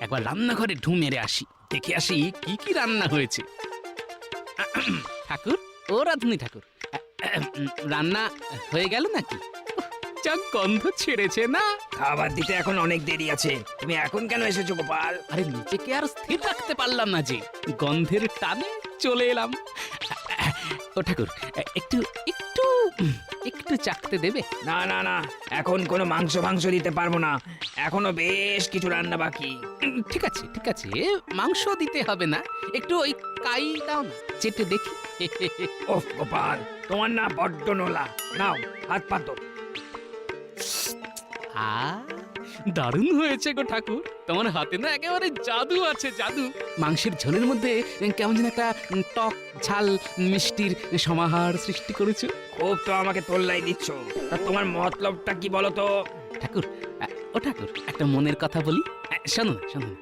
একবার রান্নাঘরে ঢু মেরে আসি, দেখে আসি কি কি রান্না হয়েছে। ঠাকুর, ও রাধুনি ঠাকুর, রান্না হয়ে গেল নাকি? যা গন্ধ ছেড়েছে না। খাবার দিতে এখন অনেক দেরি আছে, তুমি এখন কেন এসেছো গোপাল? আরে নিজেকে আর স্থির রাখতে পারলাম না যে, গন্ধের টানে চলে এলাম। ও ঠাকুর, একটু একটু একটু চাকতে দেবে? না না না, এখন কোনো মাংস দিতে পারবো না, এখনো বেশ কিছু রান্না বাকি। ঠিক আছে ঠিক আছে, মাংস দিতে হবে না, একটু ওই কাই দাও না, চেটে দেখি। ওহ গোপাল, তোমার না বড্ড নোলা, নাও হাত পাতো। দারুণ হয়েছে গো ঠাকুর, তোমার হাতে না একেবারে জাদু আছে, জাদু। মাংসের ঝোলের মধ্যে কেমন যেন একটা টক ঝাল মিষ্টির সমাহার সৃষ্টি করেছো। খুব তো আমাকে তোল্লাই দিচ্ছ, তা তোমার মতলবটা কি বলো তো? ঠাকুর, ও ঠাকুর, একটা মনের কথা বলি, শোনো না শোনো না,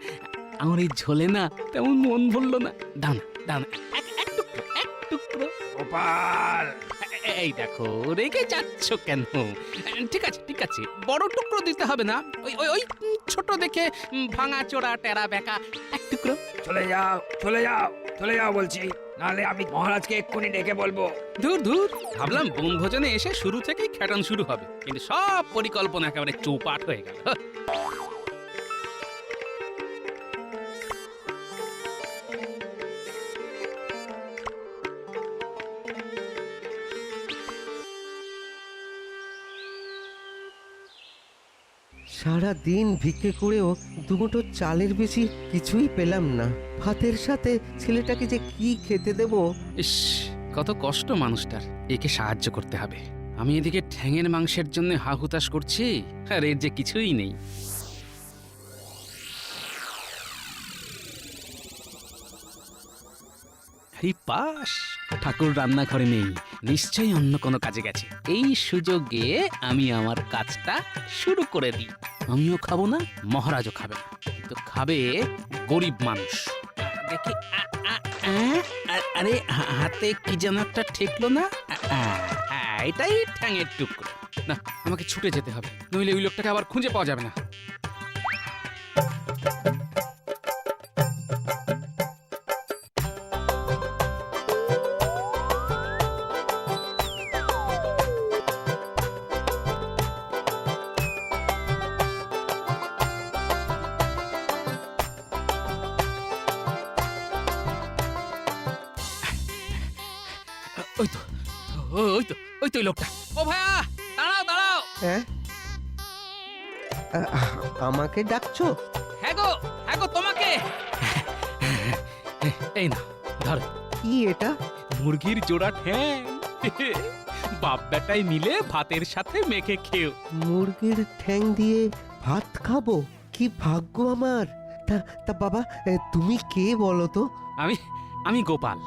আমার এই ঝোলে না তেমন মন ভরলো না, দাও না দাও না, এক টুকরো, এক টুকরো। গোপাল, এই দেখো, রেগে যাচ্ছ কেন? ঠিক আছে ঠিক আছে, বড় টুকরো দিতে হবে না, ওই ওই ওই ছোট দেখে ভাঙা চোরা টেরা বেঁকা এক টুকরো। চলে যাও চলে যাও চলে যাও বলছি, নাহলে আমি মহারাজকে এক্ষুনি ডেকে বলবো। দূর দূর, ভাবলাম বনভোজনে এসে শুরু থেকেই খ্যাটন শুরু হবে, কিন্তু সব পরিকল্পনা একেবারে চৌপাট হয়ে গেল। সারা দিন ভিক্ষে করেও দুমুঠো চালের বেশি কিছুই পেলাম না। ভাতের সাথে ছেলেটাকে যে কি খেতে দেব। ইস, কত কষ্ট মানুষটার, একে সাহায্য করতে হবে। আমি এদিকে ঠ্যাঙের মাংসের জন্য হাহুতাশ করছি, আর এর যে কিছুই নেই। পাস, ঠাকুর রান্নাঘরে নেই, নিশ্চয়ই অন্য কোনো কাজে গেছে। এই সুযোগে আমি আমার কাজটা শুরু করে দিই। আমিও খাবো না, মহারাজও খাবে না, কিন্তু খাবে গরিব মানুষ। দেখি, আরে হাতে কি যেন একটা ঠেকলো না, এটাই ঠ্যাঙের টুকরো। না, আমাকে ছুটে যেতে হবে, নইলে ওই লোকটাকে আবার খুঁজে পাওয়া যাবে না। ওই তো ওই তো ওই তো ওই লোকটা। ও ভাইয়া, দাঁড়াও দাঁড়াও। হ্যাঁ, আমাকে ডাকছো? হ্যাঁ গো তোমাকে। এই না, ধরো। কি এটা? মুরগির জোড়া ঠ্যাং, বাপ বেটাই মিলে ভাতের সাথে মেখে খেও। মুরগির ঠ্যাং দিয়ে ভাত খাবো? কি ভাগ্য আমার! তা তা বাবা, তুমি কে বলো তো? আমি গোপাল,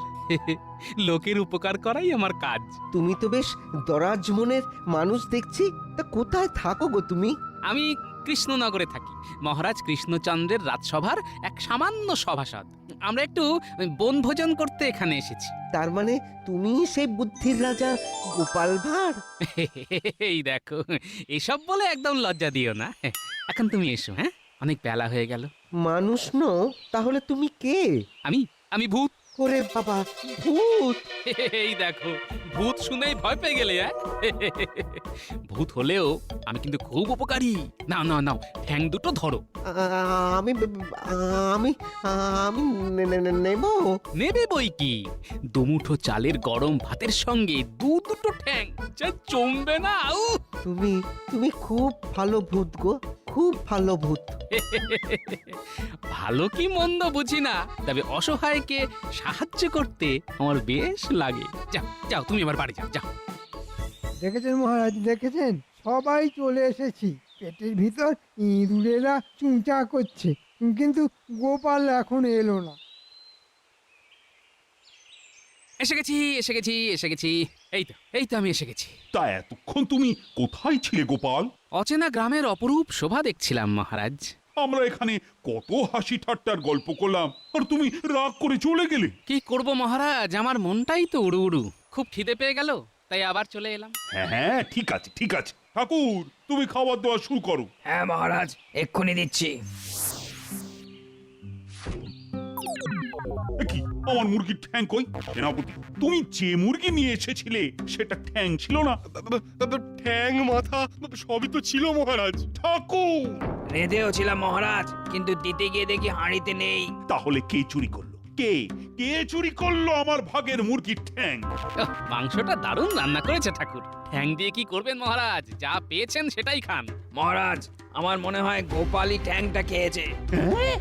লোকের উপকার করাই আমার কাজ। তুমি তো বেশ দরাজ মনের মানুষ দেখছি। তা কোথায় থাকো গো তুমি? আমি কৃষ্ণনগরে থাকি, মহারাজ কৃষ্ণচন্দ্রের রাজসভার এক সামান্য সভাসদ। আমরা একটু বনভোজন করতে এখানে এসেছি। তার মানে তুমি সেই বুদ্ধির রাজা গোপাল ভাঁড়? এই দেখো, এসব বলে একদম লজ্জা দিও না। এখন তুমি এসো, হ্যাঁ, অনেক বেলা হয়ে গেল। মানুষ নও, তাহলে তুমি কে? আমি ভূত। ওরে বাবা, ভূত! এই দেখো, ভূত শুনেই ভয় পেয়ে গেলে? ভূত হলেও আমি কিন্তু খুব উপকারী। নাও নাও নাও, ঠ্যাং দুটো ধরো। আমি আমি আমি নেব? নেবে বই কি, দুমুঠো চালের গরম ভাতের সঙ্গে দুটো ঠ্যাং যা জমবে না। তুমি তুমি খুব ভালো ভূত গো, খুব ভালো ভূত। ভালো কি মন্দ বুঝি না, তবে অসহায়কে সাহায্য করতে আমার বেশ লাগে। যাও যাও, তুমি এবার বাড়ি যাও, যাও। দেখেছেন মহারাজ, দেখেছেন, সবাই চলে এসেছি। পেটের ভিতর ইঁদুরেরা চুঁচা করছে, কিন্তু গোপাল এখন এলো না। এসে গেছি। এই তো আমি এসে গেছি। তা এতক্ষণ তুমি কোথায় ছিলে গোপাল? অচেনা গ্রামের অপরূপ শোভা দেখছিলাম মহারাজ। আমরা এখানে কত হাসি ঠাট্টার গল্প করলাম, আর তুমি রাগ করে চলে গেলে। কি করব মহারাজ, আমার মনটাই তো উড়ু উড়ু, খুব খিদে পেয়ে গেল, তাই আবার চলে এলাম। হ্যাঁ ঠিক আছে ঠিক আছে, ঠাকুর তুমি খাবার দাওয়া শুরু করো। হ্যাঁ মহারাজ, এক্ষুনি দিচ্ছি। এ কি আমার মুরগির ঠ্যাং কই? সেনাপতি, তুমি যে মুরগি নিয়ে এসেছিলে সেটা ঠ্যাং ছিল না? ঠ্যাং মাথা সবই তো ছিল মহারাজ। ঠাকুর, রেঁধেও ছিলাম মহারাজ, কিন্তু দিতে গিয়ে দেখি হাঁড়িতে নেই। তাহলে কে চুরি করলো? কে কে চুরি করলো আমার ভাগের মুরগির ঠ্যাং? আহ, মাংসটা দারুণ রান্না করেছে ঠাকুর। ঠ্যাং দিয়ে কি করবেন মহারাজ? যা পেয়েছেন সেটাই খান। মহারাজ, আমার মনে হয় গোপালই ঠ্যাংটা খেয়েছে। হ্যাঁ?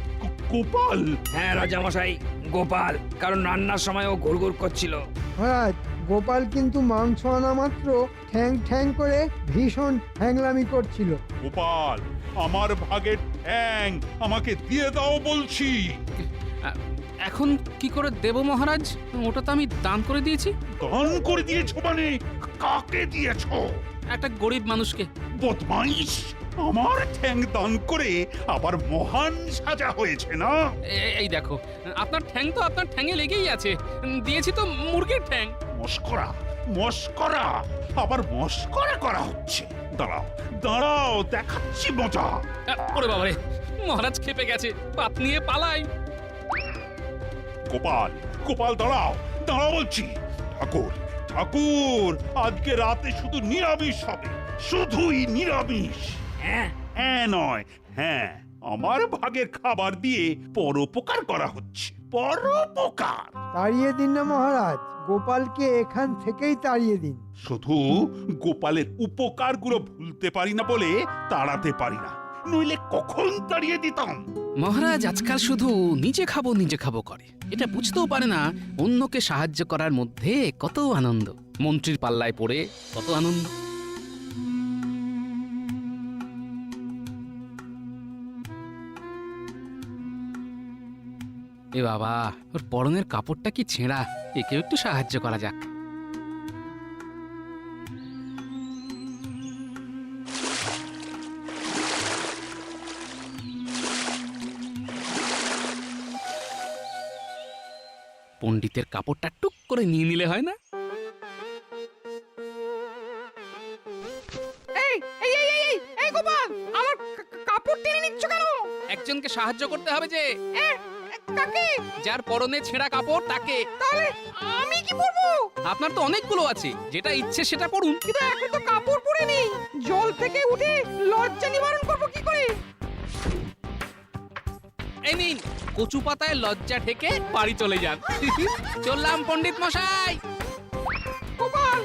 গোপাল? হ্যাঁ রাজামশাই, গোপাল। কারণ রান্নার সময় ও ঘুরঘুর করছিল। মহারাজ, গোপাল কিন্তু মাংস আনা মাত্র ঠ্যাং ঠ্যাং করে ভীষণ হ্যাংলামি করছিল। গোপাল, আমার ভাগের ঠ্যাং আমাকে দিয়ে দাও বলছি। এখন কি করে দেব মহারাজ? ওটা তো আমি দান করে দিয়েছি দান করে দিয়েছো মানে? কাকে দিয়েছো? একটা গরিব মানুষকে। বদমাইশ, আমার ঠ্যাং দান করে আবার মহান সাজা হয়েছে না? এই দেখো, আপনার ঠ্যাং তো আপনার ঠ্যাঙে লেগেই আছে। দিয়েছি তো মুরগির ঠ্যাং। মস্করা, মস্করা, আবার মস্করা করা হচ্ছে। দাঁড়াও দাঁড়াও, দেখাচ্ছি মজা। ওরে বাবারে, মহারাজ খেপে গেছে। পাত নিয়ে পালাই। গোপাল, গোপাল দাঁড়াও, দাঁড়াও বলছি। ঠাকুর, ঠাকুর, আজকে রাতে শুধু নিরামিষ হবে, শুধুই নিরামিষ। হ্যাঁ, হ্যাঁ নয়, হ্যাঁ, আমার ভাগের খাবার দিয়ে পরোপকার করা হচ্ছে, পরোপকার। তাড়িয়ে দিন না মহারাজ, গোপালকে এখান থেকেই তাড়িয়ে দিন। শুধু গোপালের উপকারগুলো ভুলতে পারি না বলে তাড়াতে পারি না, নইলে কখন তাড়িয়ে দিতাম। মহারাজ আজকাল শুধু নিজে খাবো করে। এটা বুঝতেও পারে না অন্যকে সাহায্য করার মধ্যে কত আনন্দ। মন্ত্রীর পাল্লায় পড়ে কত আনন্দ। এ বাবা, ওর পরনের কাপড়টা কি ছেঁড়া। একেও একটু সাহায্য করা যাক। পণ্ডিতের কাপড়টা টুক করে নিয়ে নিলে হয় না? এই গোপাল, আমার কাপড় টেনে নিচ্ছ কেন? একজনকে সাহায্য করতে হবে যে। কাকে? যার পরনে ছেঁড়া কাপড় তাকে। তাহলে আমি কি পরবো? আপনার তো অনেকগুলো আছে, যেটা ইচ্ছে সেটা পড়ুন। কিন্তু এখন তো কাপড় পরে নেই। জল থেকে উঠে লজ্জা নিবারণ করবো কি করে? এই নিন, কচু পাতায় লজ্জা ঠেকে বাড়ি চলে যান। চললাম পণ্ডিত মশাই। গোপাল,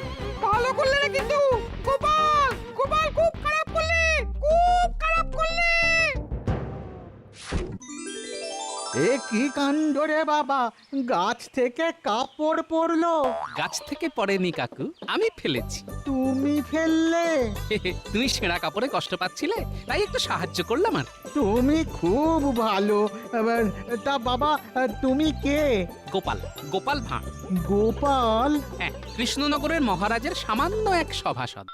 ভালো করলে না কিন্তু। গোপাল, গোপাল খুব খারাপ করলে, খুব খারাপ করলে। এ কি কাণ্ড রে বাবা, গাছ থেকে কাপড় পড়লো। গাছ থেকে পড়েনি কাকু, আমি ফেলেছি। তুমি ফেললে? তুমি ছেঁড়া কাপড়ে কষ্ট পাচ্ছিলে, তাই একটু সাহায্য করলাম। আর তুমি খুব ভালো। এবার তা বাবা, তুমি কে? গোপাল, গোপাল ভাঁড়। গোপাল? হ্যাঁ, কৃষ্ণনগরের মহারাজের সামান্য এক সভাসদ।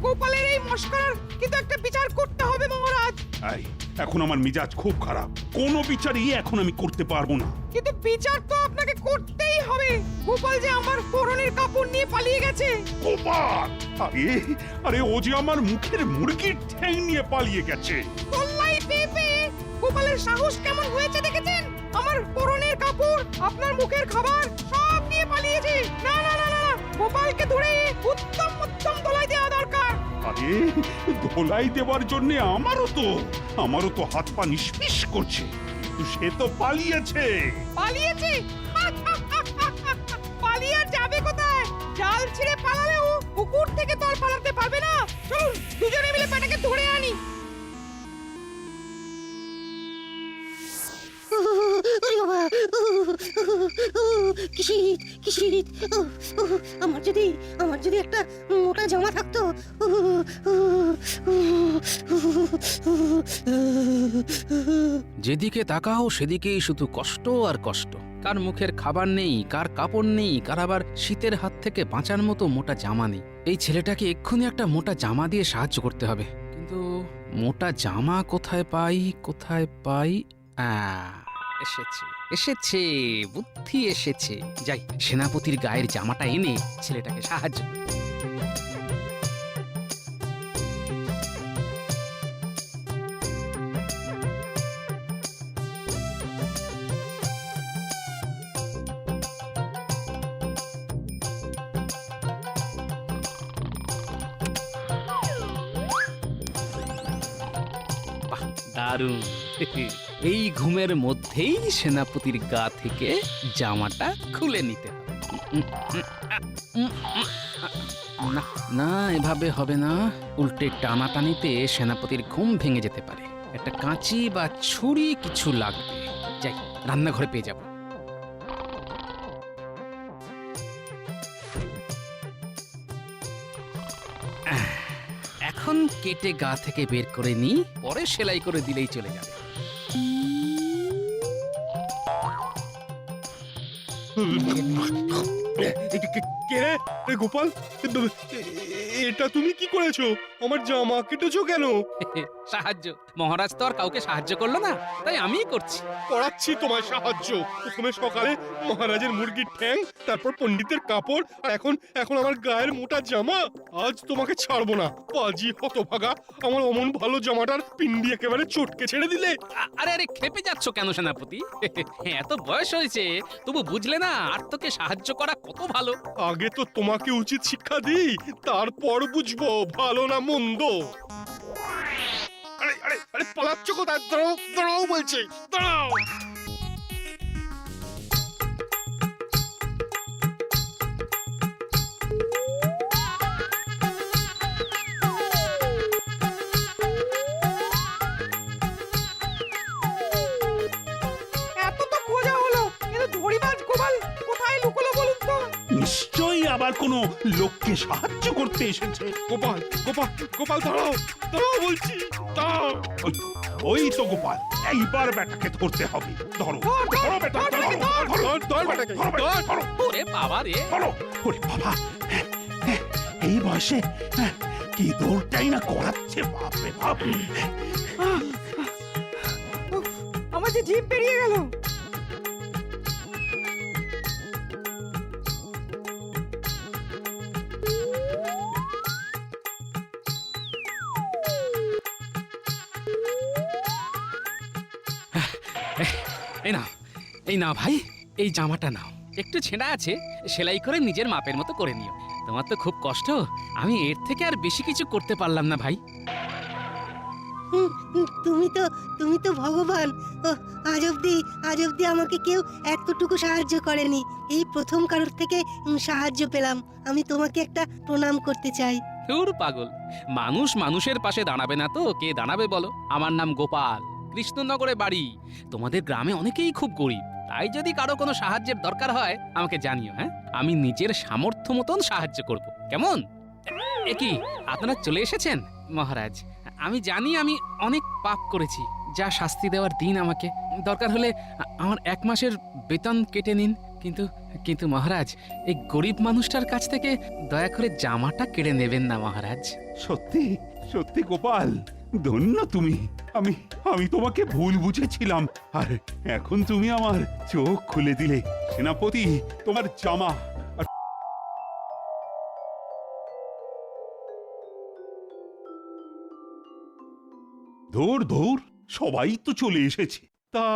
গোপালের এই মস্করার কিন্তু একটা বিচার করতে হবে মহারাজ। এই, এখন আমার মিজাজ খুব খারাপ, কোনো বিচারই এখন আমি করতে পারবো না। কিন্তু বিচার তো আপনাকে করতেই হবে। গোপাল যে আমার পরনের কাপড় নিয়ে পালিয়ে গেছে। গোপাল, আরে আরে, ও যে আমার মুখের মুরগির ঠ্যাং নিয়ে পালিয়ে গেছে। তল্লাই পেয়ে পেয়ে গোপালের সাহস কেমন হয়েছে দেখেছেন? আমার পরনের কাপড়, আপনার মুখের খাবার সব নিয়ে পালিয়েছে। না না না না, গোপালকে ধরে উত্তম উত্তম দলাই দেওয়া দরকার। আরে, ধোলাই দেওয়ার জন্য আমারও তো হাত পা নিষ্পিস করছে, কিন্তু সে তো পালিয়েছে। পালিয়েছে? পালিয়ে আর যাবে কোথায়? জাল ছিঁড়ে পালালেও পুকুর থেকে তো আর পালাতে পারবে না। চলুন দুজনে মিলে পেটাকে ধরে আনি। আমার যদি একটা মোটা জামা থাকতো। যেদিকে তাকাও সেদিকেই শুধু কষ্ট আর কষ্ট। কার মুখের খাবার নেই, কার কাপড় নেই, কার আবার শীতের হাত থেকে বাঁচার মতো মোটা জামা নেই। এই ছেলেটাকে এক্ষুনি একটা মোটা জামা দিয়ে সাহায্য করতে হবে। কিন্তু মোটা জামা কোথায় পাই? এসেছে। এসেছে, বুদ্ধি এসেছে। যাই, সেনাপতির গায়ের জামাটা এনে ছেলেটাকে সাহায্য করি। বাহ, দারুণ। এই ঘুমের মধ্যেই সেনাপতির গা থেকে জামাটা খুলে নিতে হবে। না না, এভাবে হবে না। উল্টে টানাটানিতে সেনাপতির ঘুম ভেঙে যেতে পারে। একটা কাঁচি বা ছুরি কিছু লাগবে। যাই, রান্নাঘরে পেয়ে যাব। এখন কেটে গা থেকে বের করে নিই, পরে সেলাই করে দিলেই চলে যাবে। কে রে? এ গোপাল, এটা তুমি কি করেছো? আমার জামা কেটেছো কেন? সাহায্য, মহারাজ তো আর কাউকে সাহায্য করলো না, তাই আমিই করছি। করাচ্ছি তোমায় সাহায্য। প্রথমে সকালে মহারাজের মুরগির ঠ্যাং, তারপর পণ্ডিতের কাপড়, আর এখন আমার গায়ের মোটা জামা। আজ তোমাকে ছাড়বো না, পাজি হতভাগা। আমার অমন ভালো জামাটার পিন্ডি একেবারে চটকে ছেড়ে দিলে। আরে আরে, খেপে যাচ্ছ কেন সেনাপতি? এত বয়স হয়েছে, তবু বুঝলে না আর তোকে সাহায্য করা কত ভালো। আগে তো তোমাকে উচিত শিক্ষা দিই, তারপর বুঝবো ভালো না মন্দ। আরে আরে আরে, পালাচ্ছ কোথায়? দাঁড়াও দাঁড়াও বলছি, দাঁড়াও। এত তো খোঁজা হলো, কিন্তু ধরিবাজ গোপাল কোথায় লুকোলো বলুন তো? নিশ্চয়ই আবার কোনো লোককে সাহায্য করতে এসেছে। গোপাল গোপাল গোপাল, দাঁড়াও দাঁড়াও বলছি, দাঁড়াও। ওই তো গোপাল, এইবার বেটাকে ধরতে হবে। ধরো ধরো বেটা, ধরো, ধরো, ধর বেটাকে, ধরো বেটা, ধর। ধরো, ওরে বাবা রে! ধরো। ওরে বাবা, এই বয়সে কি দৌড়টাই না করাচ্ছে, বাপ রে বাপ। উফ, আমার যে জিভ বেরিয়ে গেল। এই নাও, এই নাও ভাই, এই জামাটা নাও। একটু ছেঁড়া আছে, সেলাই করে নিজের মাপের মতো করে নিও। তোমার তো খুব কষ্ট, আমি এর থেকে আর বেশি কিছু করতে পারলাম না ভাই। তুমি তো ভগবান। ও, আজ অব্দি আমাকে কেউ এতটুকু সাহায্য করেনি। এই প্রথম কারোর থেকে সাহায্য পেলাম। আমি তোমাকে একটা প্রণাম করতে চাই। ধুর পাগল, মানুষ মানুষের পাশে দাঁড়াবে না তো কে দাঁড়াবে বলো? আমার নাম গোপাল, কৃষ্ণনগরে বাড়ি। তোমাদের গ্রামে অনেকেই খুব গরিব, তাই যদি কারো কোনো সাহায্যের দরকার হয় আমাকে জানিও। হ্যাঁ, আমি নিজের সামর্থ্য মতন সাহায্য করব, কেমন? এ কি, আপনারা চলে এসেছেন? মহারাজ, আমি জানি আমি অনেক পাপ করেছি, যা শাস্তি দেওয়ার দিন আমাকে। দরকার হলে আমার 1 মাসের বেতন কেটে নিন, কিন্তু মহারাজ, এই গরিব মানুষটার কাছ থেকে দয়া করে জামাটা কেড়ে নেবেন না মহারাজ। সত্যি সত্যি গোপাল, ধন্য তুমি। আমি তোমাকে ভুল বুঝেছিলাম, আর এখন তুমি আমার চোখ খুলে দিলে। সেনাপতি, তোমার জামা। ধুর ধুর, সবাই তো চলে এসেছে, তা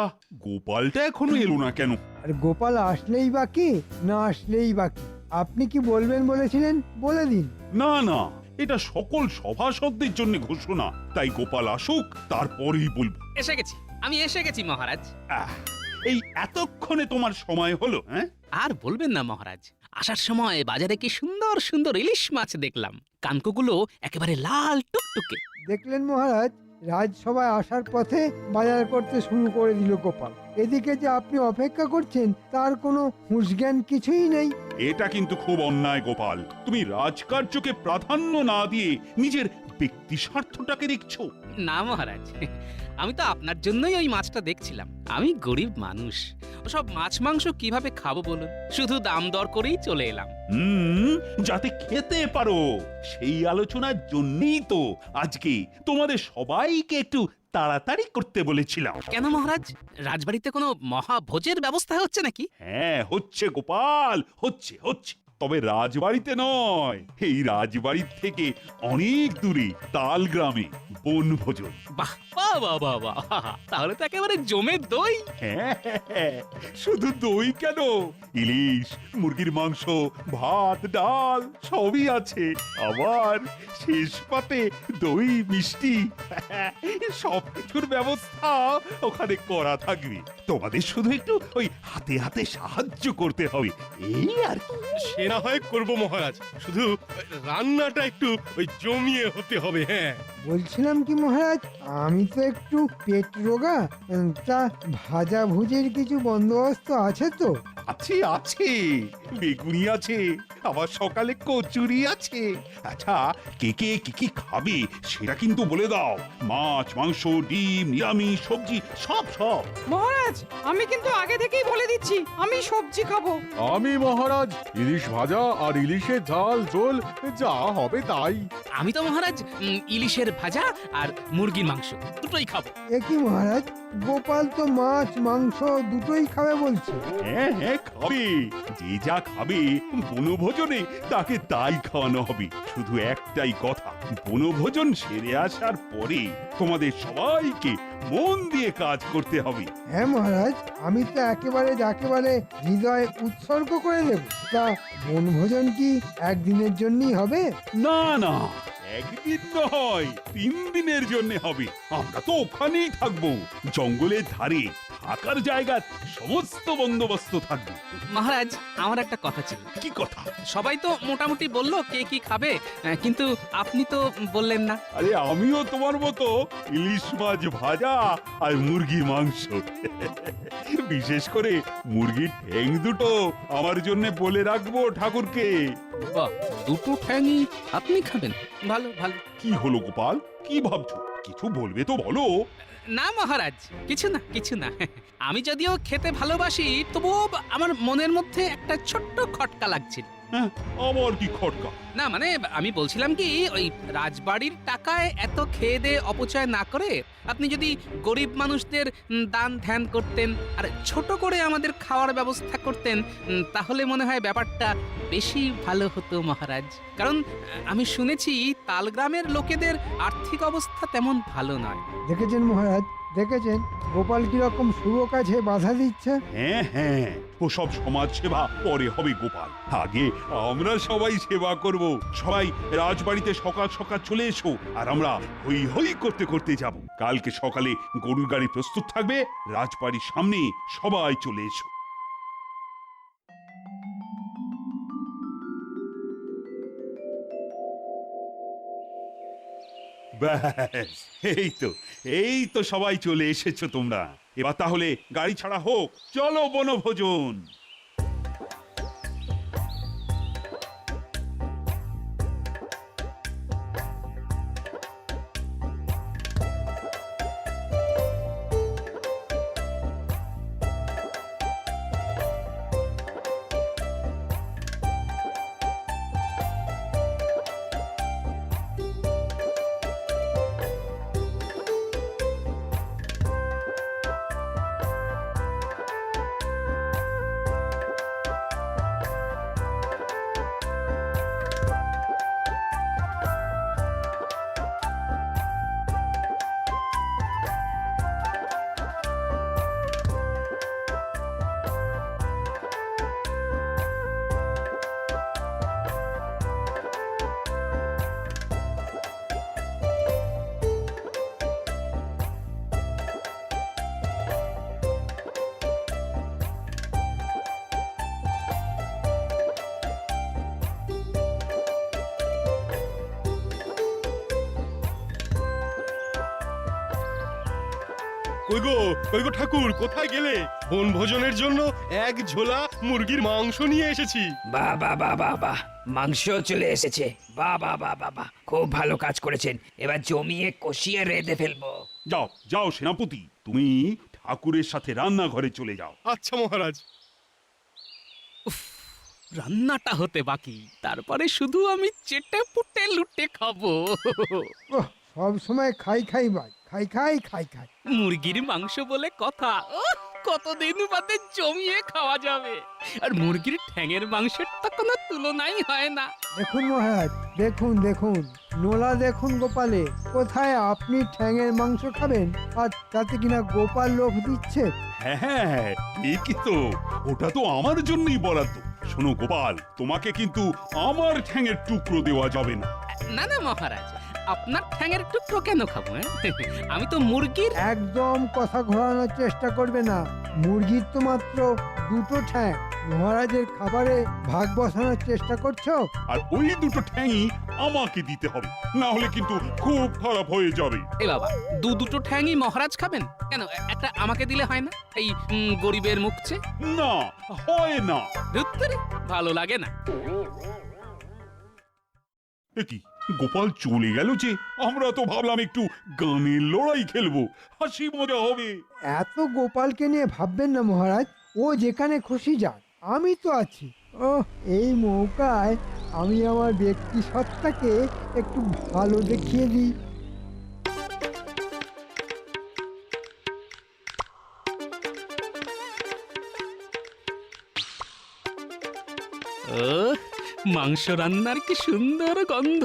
গোপালটা এখনো এলো না কেন? আর গোপাল আসলেই বাকি, না আসলেই বাকি। আপনি কি বলবেন বলেছিলেন, বলে দিন। না না, এটা সকল সভাসদদের জন্য ঘোষণা, তাই গোপাল আসুক, তারপরেই বলবো। এসে গেছি, আমি এসে গেছি মহারাজ। আহ, এই এতক্ষণে তোমার সময় হলো? হ্যাঁ, আর বলবেন না মহারাজ, আসার সময় বাজারে কি সুন্দর সুন্দর ইলিশ মাছ দেখলাম। কানকোগুলো একেবারে লাল টুকটুকে। দেখলেন মহারাজ, রাজসভায় আসার পথে বাজার করতে শুরু করে দিল গোপাল। এদিকে যে আপনি অপেক্ষা করছেন তার কোনো হুঁশজ্ঞান কিছুই নেই। এটা কিন্তু খুব অন্যায় গোপাল। তুমি রাজকার্যকে প্রাধান্য না দিয়ে নিজের ব্যক্তি স্বার্থটাকে দেখছো। না মহারাজ, আমি তো আপনার জন্যই ওই মাছটা দেখছিলাম। আমি গরিব মানুষ, ওসব মাছ মাংস কিভাবে খাবো বলুন? শুধু দাম দর করেই চলে এলাম। যাতে খেতে পারো সেই আলোচনার জন্যই তো আজকে তোমাদের সবাইকে একটু তাড়াতাড়ি করতে বলেছিলাম। কেন মহারাজ, রাজবাড়িতে কোনো মহাভোজের ব্যবস্থা হচ্ছে নাকি? হ্যাঁ, হচ্ছে গোপাল, হচ্ছে হচ্ছে। তবে রাজবাড়িতে নয়, এই রাজবাড়ির থেকে অনেক দূরে তাল গ্রামে বনভোজন। বাহ বাহ বাহ বাহ বাহ, তাহলে তো একেবারে জমে দই। হ্যাঁ, শুধু দই কেন, ইলিশ, মুরগির মাংস, ভাত, ডাল সবই আছে। আবার শেষ পাতে দই, মিষ্টি, সবকিছুর ব্যবস্থা ওখানে করা থাকবে। তোমাদের শুধু একটু ওই হাতে হাতে সাহায্য করতে হবে, এই আর কি। সে না হয় করবো মহারাজ, শুধু রান্নাটা একটু ওই জমিয়ে হতে হবে। হ্যাঁ, বলছিলাম কি মহারাজ, আমি তো একটু পেট রোগা, তা ভাজা ভুজির কিছু বন্দোবস্ত আছে তো? আছে আছে, বেগুনি আছে, আবার সকালে কচুরি আছে। আচ্ছা, কে কে কি কি খাবে সেটা কিন্তু বলে দাও। মাছ, মাংস, ডিম, নিরামিষ, সবজি সব সব। মহারাজ, আমি কিন্তু আগে থেকেই বলে দিচ্ছি, আমি সবজি খাবো। আমি মহারাজ ইলিশ ভাজা আর ইলিশের ঝাল ঝোল যা হবে তাই। আমি তো মহারাজ ইলিশের ভাজা আর মুরগির মাংস দুটোই খাবো। এ কি মহারাজ, গোপাল তো মাছ মাংস দুটোই খাবে বলছে। হ্যাঁ হ্যাঁ, খাবে। যে যা খাবে বনভোজনে তাকে তাই খাওয়ানো হবে। শুধু একটাই কথা, বনভোজন সেরে আসার পরে তোমাদের সবাইকে মন দিয়ে কাজ করতে হবে। হ্যাঁ মহারাজ, আমি তো একেবারে হৃদয় উৎসর্গ করে দেব। তা বনভোজন কি একদিনের জন্যই হবে? না না, একদিন নয়, 3 দিনের জন্য হবে। আমরা তো ওখানেই থাকবো, জঙ্গলের ধারে থাকার জায়গার সমস্ত বন্দোবস্ত থাকবে। মহারাজ, আমার একটা কথা ছিল। কি কথা? সবাই তো মোটামুটি বললো কে কি খাবে, কিন্তু আপনি তো বললেন না। আরে, আমিও তোমার মতো ইলিশ মাছ ভাজা আর মুরগির মাংস, বিশেষ করে মুরগির ঠ্যাং দুটো আমার জন্য বলে রাখবো ঠাকুরকে। বাহ, দুটো ঠ্যাংই আপনি খাবেন? ভালো ভালো। কি হলো গোপাল, কি ভাবছো? কিছু বলবে তো বলো। না মহারাজ, কিছু না কিছু না। আমি যদিও খেতে ভালোবাসি, তবুও আমার মনের মধ্যে একটা ছোট্ট খটকা লাগছিল। হ্যাঁ, আবার কি খটকা? না মানে, আমি বলছিলাম কি, ওই রাজবাড়ির টাকায় এত খেয়ে দিয়ে অপচয় না করে আপনি যদি গরিব মানুষদের দান ধ্যান করতেন আর ছোট করে আমাদের খাওয়ার ব্যবস্থা করতেন, তাহলে মনে হয় ব্যাপারটা বেশি ভালো হতো মহারাজ। কারণ আমি শুনেছি তালগ্রামের লোকেদের আর্থিক অবস্থা তেমন ভালো নয়। দেখেছেন মহারাজ, দেখেছেন গোপাল কিরকম শুভ কাজে বাধা দিচ্ছে। হ্যাঁ হ্যাঁ, ও সব সমাজ সেবা পরে হবে গোপাল, আগে আমরা সবাই সেবা করব। সবাই রাজবাড়িতে সকাল সকাল চলে এসো, আর আমরা হই হই করতে করতে যাব। কালকে সকালে গরুর গাড়ি প্রস্তুত থাকবে, রাজবাড়ির সামনে সবাই চলে এসো। ব্যাস, এই তো সবাই চলে এসেছো তোমরা। এবার তাহলে গাড়ি ছাড়া হোক, চলো বনভোজন। কই গো ঠাকুর, কোথায় গেলে? বনভোজনের জন্য এক ঝোলা মুরগির মাংস নিয়ে এসেছি। বাহ বাহ বাহ বাহ বাহ, মাংস চলে এসেছে। বাহ বাহ বাহ বাহ বাহ, খুব ভালো কাজ করেছেন। এবার জমিয়ে কষিয়ে রেঁধে ফেলবো। যাও যাও সেনাপতি, তুমি ঠাকুরের সাথে রান্নাঘরে চলে যাও। আচ্ছা মহারাজ। রান্নাটা হতে বাকি, তারপরে শুধু আমি চেটে পুটে লুটে খাবো। ওহ, সব সময় খাই খাই ভাই, খাই খাই খাই খাই। মুরগির মাংস বলে কথা, কতদিন বাদে জমিয়ে খাওয়া যাবে। আর মুরগির ঠ্যাঙের মাংসের তো কোনো তুলনাই হয় না। দেখুন মহারাজ, দেখুন দেখুন, নোলা দেখুন গোপালে, কোথায় আপনি ঠ্যাঙের মাংস খাবেন আর তাতে কিনা গোপাল লোভ দিচ্ছে। হ্যাঁ ঠিকই তো, ওটা তো আমার জন্যই বরাদ্দ। শোনো গোপাল, তোমাকে কিন্তু আমার ঠ্যাঙের টুকরো দেওয়া যাবে না। না না মহারাজ, আপনার ঠ্যাঙের টুকরো কেন খাবো? আমি তো মুরগির। একদম কথা ঘোরানোর চেষ্টা করবে না, মুরগির তো মাত্র দুটো ঠ্যাং, মহারাজের খাবারে ভাগ বসানোর চেষ্টা করছো। আর ওই দুটো ঠ্যাংই আমাকে দিতে হবে, না হলে কিন্তু খুব খারাপ হয়ে যাবে। এ বাবা, দুটো ঠ্যাংই মহারাজ খাবেন কেন? একটা আমাকে দিলে হয় না? এই গরিবের মুখছে। না, হয় না। ধুত্তেরি, ভালো লাগে না। এ কি, গোপাল চলে গেল যে? আমরা তো ভাবলাম একটু গানের লড়াই খেলবো, হাসি মজা হবে। এত গোপালকে নিয়ে ভাববেন না মহারাজ, ও যেখানে খুশি যাক, আমি তো আছি। ও, এই মৌকায় আমি আমার ব্যক্তি সত্তাকে একটু ভালো দেখিয়ে দিই। ও, মাংস রান্নার কি সুন্দর গন্ধ।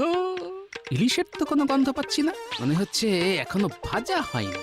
ইলিশের তো কোনো গন্ধ পাচ্ছি না, মনে হচ্ছে এখনো ভাজা হয়নি।